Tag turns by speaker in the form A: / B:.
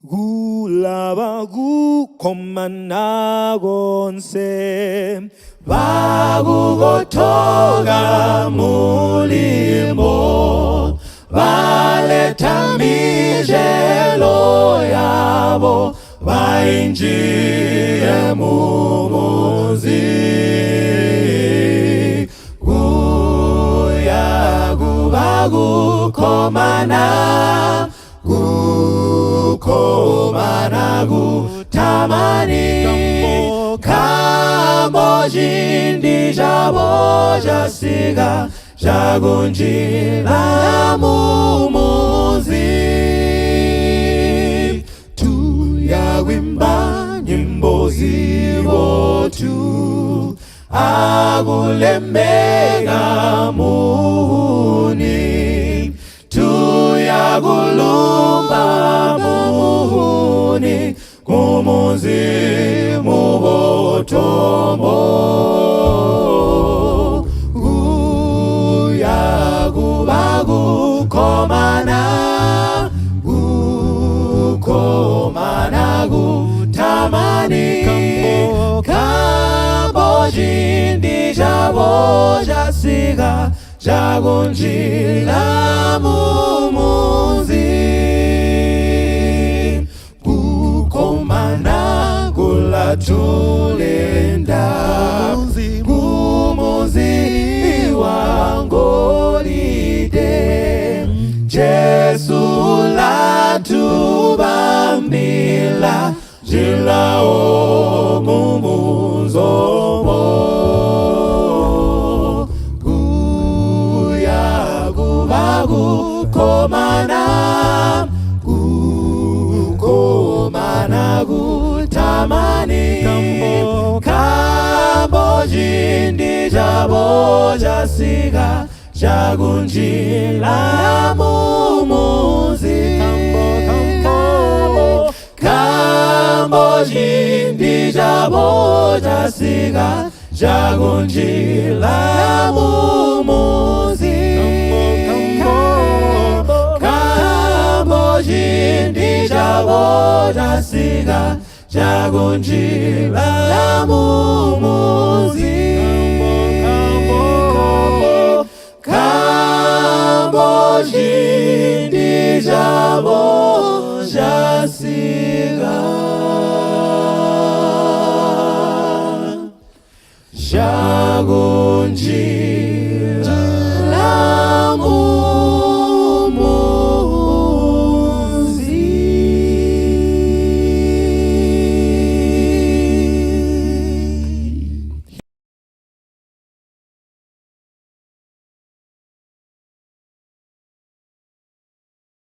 A: Gulaba gukomana gonse bagugotoga mulimo baleta mijelo yabo bainjie mumuzi gukomana gutamani kambo jindi jabo jasiga jagunjila mumuzi tuyawimba nyimbo zivotu agulembega muhuni tuyagulumba muhuni kumuzimu votombo guyaguba gukomana gutamani kambo jindi jabo jasiga jagunjila mumuzi gukomana gulatulenda gumuzi wangolide Jesu latubambila jilao mumuzomo gukomana gutamani kambo jindi jabo jasiga jagunjila mumuzi kambo jindi jabo jasiga jagunjila mumuzi jindi jabo jasiga jagunjila mumuzi kambo jindi jabo jasiga jagunjila